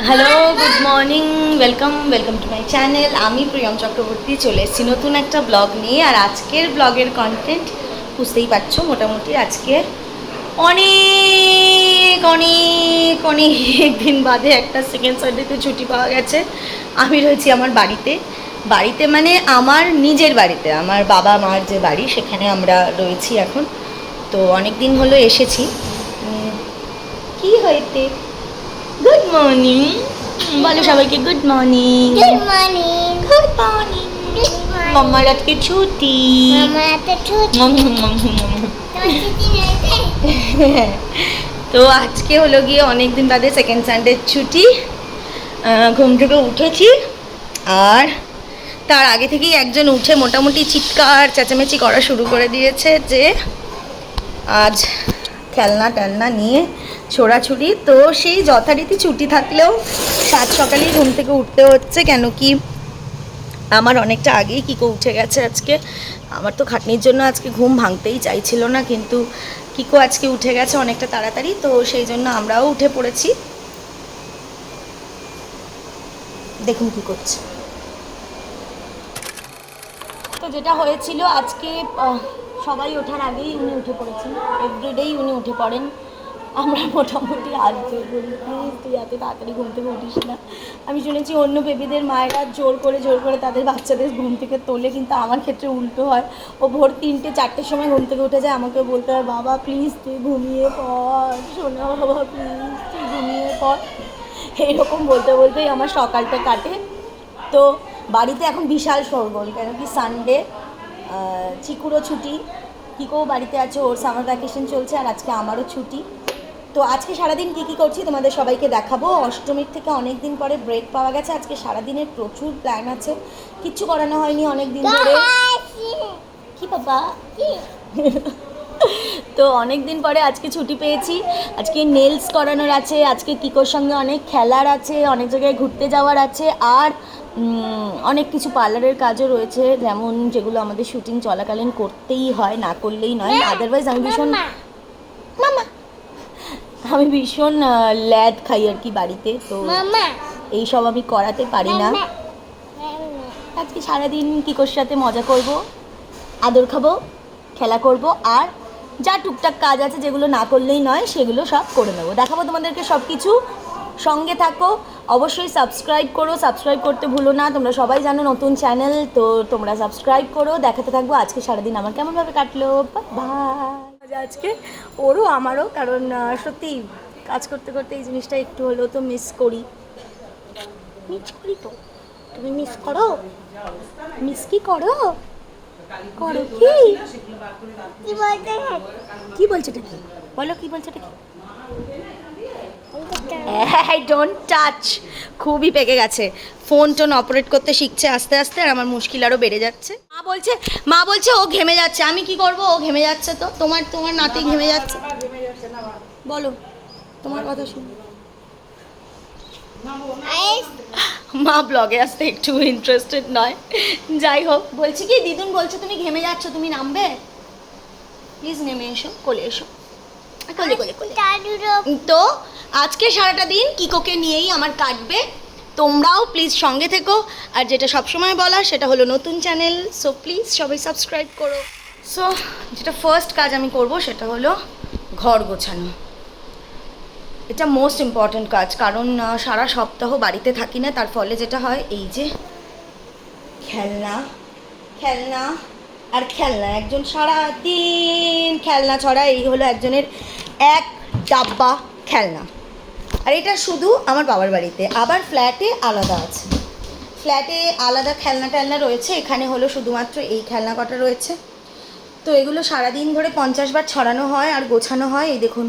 Hello, good morning, welcome to my channel. আমি প্রিয়ম চক্রবর্তী চলে এসেছি নতুন একটা ব্লগ নিয়ে। আর আজকের ব্লগের কন্টেন্ট বুঝতেই পারছো, মোটামুটি আজকে অনেক অনেক অনেক দিন বাদে একটা সেকেন্ড সানডেতে ছুটি পাওয়া গেছে। আমি রয়েছি আমার বাড়িতে মানে আমার নিজের বাড়িতে, আমার বাবা মার যে বাড়ি সেখানে আমরা রয়েছি এখন। তো অনেক দিন হলো এসেছি। কি হয়েছে? গুড মর্নিং বলো সবাইকে, good morning. Good morning. Good morning. মাম্মার আজকে ছুটি। মামা তো ছুটি। তোমার ছুটি নেই? তো আজকে হলো গিয়ে অনেক দিন বাদে সেকেন্ড সানডে ছুটি। ঘুম থেকে উঠেছি আর তার আগে থেকেই একজন উঠে মোটামুটি চিৎকার চেঁচামেচি করা শুরু করে দিয়েছে যে আজ খেলনা টেলনা নিয়ে ছোড়াছুড়ি। তো সেই যথারীতি ছুটি থাকলেও সাত সকালেই ঘুম থেকে উঠতে হচ্ছে, কেন কি আমার অনেকটা আগেই কিকো উঠে গেছে আজকে। আমার তো খাটনির জন্য আজকে ঘুম ভাঙতেই চাইছিল না, কিন্তু কিকো আজকে উঠে গেছে অনেকটা তাড়াতাড়ি, তো সেই জন্য আমরাও উঠে পড়েছি। দেখুন কি করছে। তো যেটা হয়েছিল আজকে, সবাই ওঠার আগেই উনি উঠে পড়েছেন। এভরিডেই উনি উঠে পড়েন। আমরা মোটামুটি হাত জোর করি, প্লিজ তুই এত তাড়াতাড়ি ঘুম থেকে উঠিস না। আমি শুনেছি অন্য বেবিদের মায়েরা জোর করে তাদের বাচ্চাদের ঘুম থেকে তোলে, কিন্তু আমার ক্ষেত্রে উল্টো হয়। ও ভোর 3টে-4টের সময় ঘুম থেকে উঠে যায়, আমাকে বলতে হয় বাবা প্লিজ তুই ঘুমিয়ে পড়, শোনা বাবা প্লিজ তুই ঘুমিয়ে পড়। এইরকম বলতে বলতেই আমার সকালটা কাটে। তো বাড়িতে এখন বিশাল শোরগোল, কেন কি সানডে, চিকুরও ছুটি, কিকোও বাড়িতে আছে, ওর সামার ভ্যাকেশন চলছে, আর আজকে আমারও ছুটি। তো আজকে সারাদিন কী করছি তোমাদের সবাইকে দেখাবো। অষ্টমীর থেকে অনেক দিন পরে ব্রেক পাওয়া গেছে, আজকে সারাদিনের প্রচুর প্ল্যান আছে। কিচ্ছু করানো হয়নি অনেক দিন ধরে। কি বাবা? তো অনেক দিন পরে আজকে ছুটি পেয়েছি। আজকে নেলস করানোর আছে, আজকে কিকোর সঙ্গে অনেক খেলার আছে, অনেক জায়গায় ঘুরতে যাওয়ার আছে, আর অনেক কিছু পার্লারের কাজও রয়েছে, যেমন যেগুলো আমাদের শুটিং চলাকালীন করতেই হয়, না করলেই নয়। আদারওয়াইজ আমি ভীষণ ল্যাদ খাই আর কি বাড়িতে, তো এইসব আমি করাতে পারি না। আজকে সারাদিন কিকোর সাথে মজা করব, আদর খাবো, খেলা করব, আর যা টুকটাক কাজ আছে যেগুলো না করলেই নয় সেগুলো সব করে নেবো। দেখাবো তোমাদেরকে সব কিছু, সঙ্গে থাকো। অবশ্যই সাবস্ক্রাইব করো, সাবস্ক্রাইব করতে ভুলো না। তোমরা সবাই জানো নতুন চ্যানেল, তো তোমরা সাবস্ক্রাইব করো। দেখাতে থাকবো আজকে সারাদিন আমার কেমনভাবে কাটলো। বাই। আজকে ওরও আমারও, কারণ সত্যি কাজ করতে করতে এই জিনিসটা একটু হলেও তো মিস করি। তো তুমি মিস করো? মিস কি করো? করো কি? কি বলছে এটা? কি বলো, কি বলছে এটা? কি ডোন্ট টাচ। খুবই পেকে গেছে, ফোন টোন অপারেট করতে শিখছে আস্তে আস্তে, আর আমার মুশকিল আরও বেড়ে যাচ্ছে। মা বলছে ও ঘেমে যাচ্ছে। আমি কি করব? ও ঘেমে যাচ্ছে, তো তোমার নাতি ঘেমে যাচ্ছে। বলো, তোমার কথা শুনো। মা ব্লগে আসতে একটু ইন্টারেস্টেড নয়, যাই হোক। বলছি কি, দিদুন বলছে তুমি ঘেমে যাচ্ছ, তুমি নামবে? প্লিজ নেমে এসো, কোলে এসো, কোলে কোলে কোলে। তো আজকে সারাটা দিন কিকোকে নিয়েই আমার কাটবে। তোমরাও প্লিজ সঙ্গে থেকো, আর যেটা সবসময় বলা সেটা হলো নতুন চ্যানেল, সো প্লিজ সবাই সাবস্ক্রাইব করো। সো যেটা ফার্স্ট কাজ আমি করব সেটা হলো ঘর গোছানো। এটা মোস্ট ইম্পর্ট্যান্ট কাজ, কারণ সারা সপ্তাহ বাড়িতে থাকি না, তার ফলে যেটা হয় এই যে খেলনা খেলনা আর খেলনা, একজন সারা দিন খেলনা ছড়া, এই হলো একজনের এক ডাব্বা খেলনা। আর এটা শুধু আমার বাবার বাড়িতে, আবার ফ্ল্যাটে আলাদা আছে, ফ্ল্যাটে আলাদা খেলনা টেলনা রয়েছে, এখানে হলো শুধুমাত্র এই খেলনা কটা রয়েছে। তো এগুলো সারাদিন ধরে 50 বার ছড়ানো হয় আর গোছানো হয়। এই দেখুন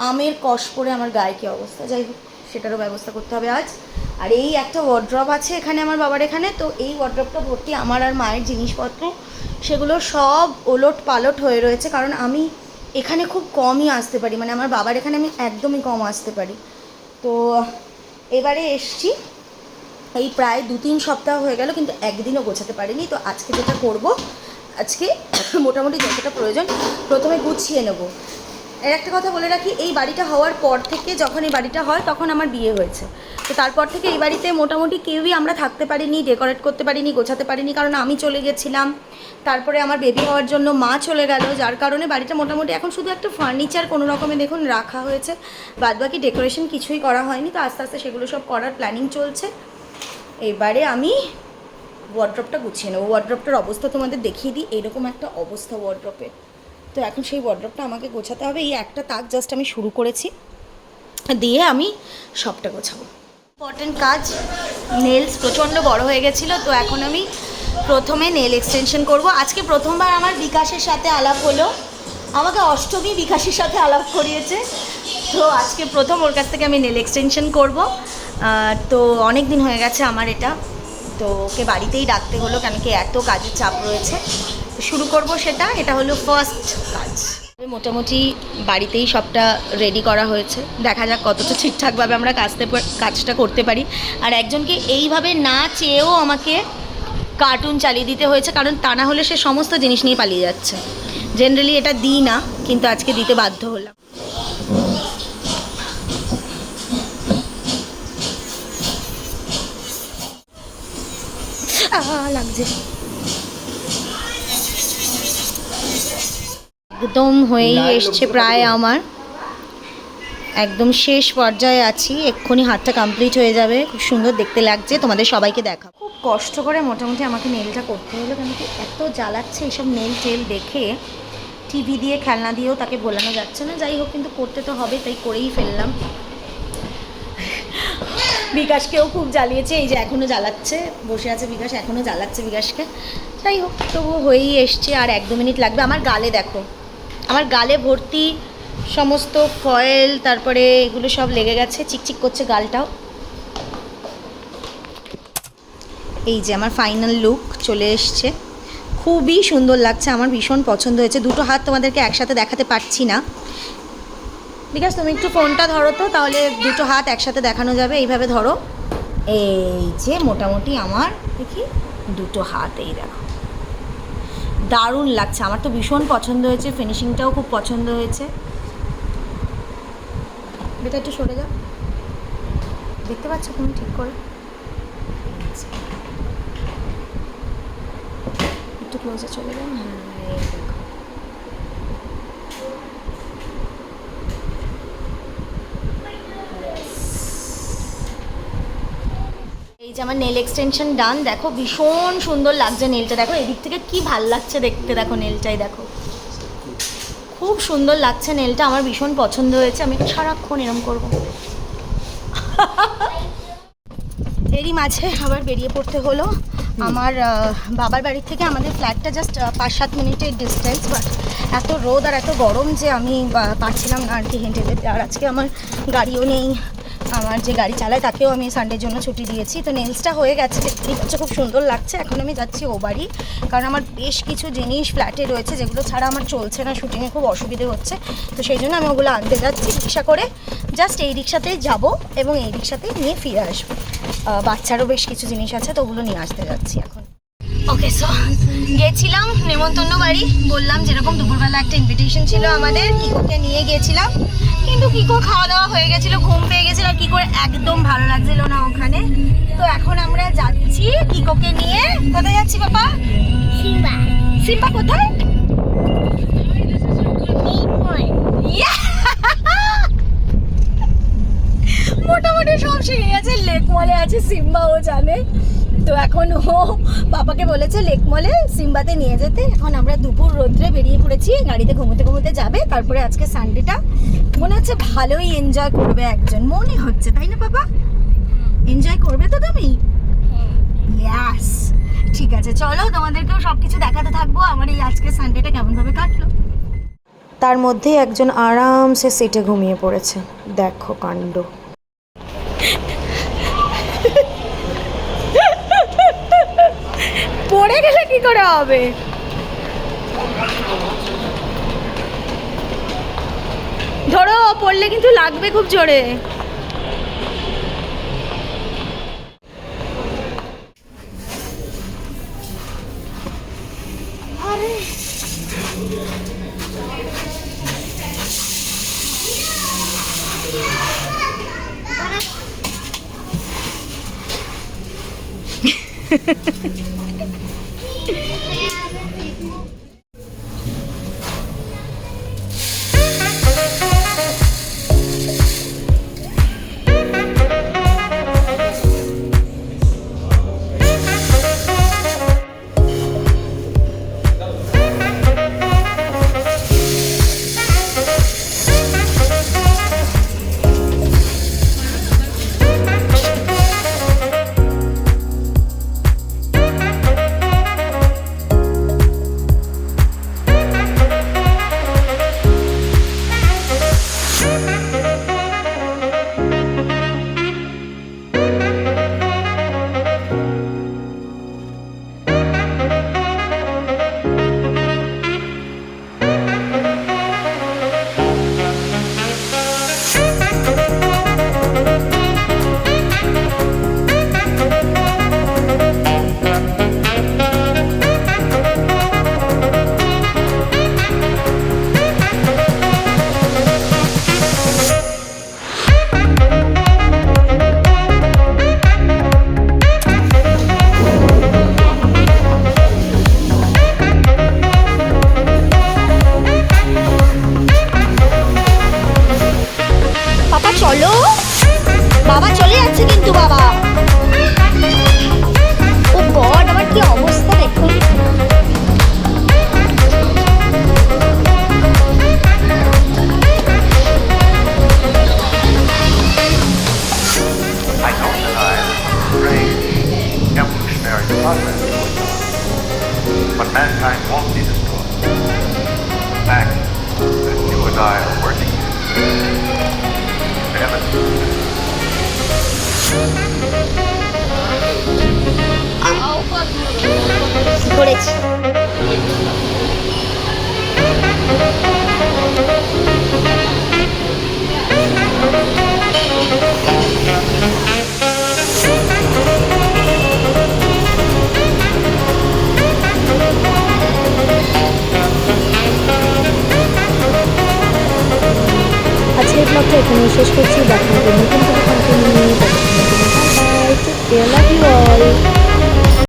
আমের কষ পরে আমার গায়ে কী অবস্থা, যাই হোক সেটারও ব্যবস্থা করতে হবে আজ। আর এই একটা ওয়ার্ড্রপ আছে এখানে আমার বাবার এখানে, তো এই ওয়ার্ড্রপটা ভর্তি আমার আর মায়ের জিনিসপত্র, সেগুলো সব ওলট পালট হয়ে রয়েছে, কারণ আমি এখানে খুব কমই আসতে পারি, মানে আমার বাবার এখানে আমি একদমই কম আসতে পারি। তো এবারে এসছি, এই প্রায় 2-3 সপ্তাহ হয়ে গেল, কিন্তু একদিনও গোছাতে পারিনি। তো আজকে যেটা করব, আজকে মোটামুটি যতটা প্রয়োজন প্রথমে গুছিয়ে নেব। এর একটা কথা বলে রাখি, এই বাড়িটা হওয়ার পর থেকে, যখন এই বাড়িটা হয় তখন আমার বিয়ে হয়েছে, তো তারপর থেকে এই বাড়িতে মোটামুটি কেউই আমরা থাকতে পারিনি, ডেকোরেট করতে পারিনি, গোছাতে পারিনি, কারণ আমি চলে গেছিলাম। তারপরে আমার বেবি হওয়ার জন্য মা চলে গেল, যার কারণে বাড়িটা মোটামুটি এখন শুধু একটা ফার্নিচার কোনো রকমে দেখুন রাখা হয়েছে, বাদবাকি ডেকোরেশন কিছুই করা হয়নি। তো আস্তে আস্তে সেগুলো সব করার প্ল্যানিং চলছে। এবারে আমি ওয়ার্ড্রপটা গুছিয়ে নেবো। ওয়ার্ড্রপটার অবস্থা তোমাদের দেখিয়ে দিই, এরকম একটা অবস্থা ওয়ার্ড্রপের। তো এখন সেই ওয়ার্ড্রপটা আমাকে গোছাতে হবে। এই একটা তাক জাস্ট আমি শুরু করেছি, দিয়ে আমি সবটা গোছাবো। ইম্পর্টেন্ট কাজ, নেলস প্রচণ্ড বড় হয়ে গেছিলো, তো এখন আমি প্রথমে নেল এক্সটেনশন করব। আজকে প্রথমবার আমার বিকাশের সাথে আলাপ হলো, আমাকে অষ্টমী বিকাশের সাথে আলাপ করিয়েছে, তো আজকে প্রথম ওর কাছ থেকে আমি নেল এক্সটেনশন করব। তো অনেক দিন হয়ে গেছে আমার এটা, তো ওকে বাড়িতেই ডাকতে হলো, কেন কি এত কাজের চাপ রয়েছে। তো শুরু করব সেটা, এটা হলো ফার্স্ট কাজ। মোটামুটি বাড়িতেই সবটা রেডি করা হয়েছে, দেখা যাক কতটা ঠিকঠাকভাবে আমরা কাজটা করতে পারি। আর একজনকে এইভাবে না চেয়েও আমাকে কার্টুন চালিয়ে দিতে হয়েছে, কারণ তা না হলে সে সমস্ত জিনিস নিয়ে পালিয়ে যাচ্ছে। জেনারেলি এটা দিই না, কিন্তু আজকে দিতে বাধ্য হলাম। লাগছে একদম হয়েই এসছে প্রায়, আমার একদম শেষ পর্যায়ে আছি, এক্ষুনি হাতটা কমপ্লিট হয়ে যাবে। খুব সুন্দর দেখতে লাগছে, তোমাদের সবাইকে দেখা। খুব কষ্ট করে মোটামুটি আমাকে নেলটা করতে হলো, কেন কি এত জ্বালাচ্ছে এইসব নেল টেল দেখে। টিভি দিয়ে খেলনা দিয়েও তাকে ভোলানো যাচ্ছে না, যাই হোক কিন্তু করতে তো হবে, তাই করেই ফেললাম। বিকাশকেও খুব জ্বালিয়েছে, এই যে এখনও জ্বালাচ্ছে, বসে আছে বিকাশ, এখনও জ্বালাচ্ছে বিকাশকে। যাই হোক তবু হয়েই এসছে, আর 1-2 মিনিট লাগবে। আমার গালে দেখো, আমার গালে ভর্তি সমস্ত ফয়েল, তারপরে এগুলো সব লেগে গেছে, চিকচিক করছে গালটাও। এই যে আমার ফাইনাল লুক চলে এসছে, খুবই সুন্দর লাগছে, আমার ভীষণ পছন্দ হয়েছে। দুটো হাত তোমাদেরকে একসাথে দেখাতে পারছি না, বিকাশ তুমি একটু ফোনটা ধরো তো, তাহলে দুটো হাত একসাথে দেখানো যাবে। এইভাবে ধরো, এই যে মোটামুটি আমার দেখি দুটো হাত, এই দেখো দারুণ লাগছে, আমার তো ভীষণ পছন্দ হয়েছে, ফিনিশিংটাও খুব পছন্দ হয়েছে। এটা একটু সরে যাও, দেখতে পাচ্ছ তুমি ঠিক করে, একটু ক্লোজে চলে যাও। হ্যাঁ এই দেখো, এই যে আমার নেল এক্সটেনশন ডান। দেখো ভীষণ সুন্দর লাগছে নেলটা, দেখো এদিক থেকে কি ভাল লাগছে দেখতে, দেখো নেলটাই দেখো, খুব সুন্দর লাগছে নেলটা, আমার ভীষণ পছন্দ হয়েছে। আমি সারাক্ষণ এরম করবো। এরই মাঝে আবার বেরিয়ে পড়তে হলো। আমার বাবার বাড়ির থেকে আমাদের ফ্ল্যাটটা জাস্ট 5-7 মিনিটের ডিস্টেন্স, বাট এত রোদ আর এত গরম যে আমি পারছিলাম না আর কি হেঁটে যেতে। আর আজকে আমার গাড়িও নেই, আমার যে গাড়ি চালায় তাকেও আমি সানডের জন্য ছুটি দিয়েছি। তো নেলসটা হয়ে গেছে, দেখতেই পাচ্ছ খুব সুন্দর লাগছে। এখন আমি যাচ্ছি ও বাড়ি, কারণ আমার বেশ কিছু জিনিস ফ্ল্যাটে রয়েছে যেগুলো ছাড়া আমার চলছে না, শুটিংয়ে খুব অসুবিধে হচ্ছে। তো সেই জন্য আমি ওগুলো আনতে যাচ্ছি রিক্সা করে, জাস্ট এই রিক্সাতেই যাবো এবং এই রিক্সাতেই নিয়ে ফিরে আসবো। বাচ্চারও বেশ কিছু জিনিস আছে, তো ওগুলো নিয়ে আসতে যাচ্ছি এখন। ওকে, সো গেছিলাম নেমন্তন্ন বাড়ি, বললাম যেরকম দুপুরবেলা একটা ইনভিটেশন ছিল আমাদের, কিকোকে নিয়ে গেছিলাম, কিন্তু কিকো খাওয়া দাওয়া হয়ে গেছিলো, ঘুম পেয়ে গেছিলো, আর কিকোর একদম ভালো লাগছিল না ওখানে। তো এখন আমরা যাচ্ছি কিকোকে নিয়ে। কোথায় যাচ্ছি বাবা? সিম্বা। সিম্বা কোথায়? মোটামুটি সব শিখে গেছে, লেক মলে আছে সিম্বা, ও জানে। তো এখন ও পাপাকে বলেছে লেক মলে সিম্বাতে নিয়ে যেতে। এখন আমরা দুপুর রোদ্রে বেরিয়ে পড়েছি, গাড়িতে ঘুমোতে ঘুমোতে যাবে। তারপরে আজকে সানডেটা মনে হচ্ছে ভালোই এনজয় করবে একজন, মনে হচ্ছে, তাই না বাবা? এনজয় করবে তো তুমি? ইয়াস, ঠিক আছে, চলো তোমাদেরকেও সব কিছু দেখাতে থাকবো আমার এই আজকে সানডেটা কেমনভাবে কাটলো। তার মধ্যে একজন আরামসে সিটে ঘুমিয়ে পড়েছে, দেখো কাণ্ড। পড়ে গেলে কি করে হবে? ধরো পড়লে কিন্তু লাগবে খুব জোরে। পাপা চলো, বাবা চলে যাচ্ছে কিন্তু বাবা। ও গড, আমার কি অবস্থা দেখুন। I don't deny strange evolutionary process going on. But mankind won't be destroyed. The fact that you and I are working is evidence. করেছি আজকের ব্লগটা এখানে শেষ করছি। দেখা হবে নতুন কোনো কন্টেন্ট নিয়ে। Bye, take care, love you all.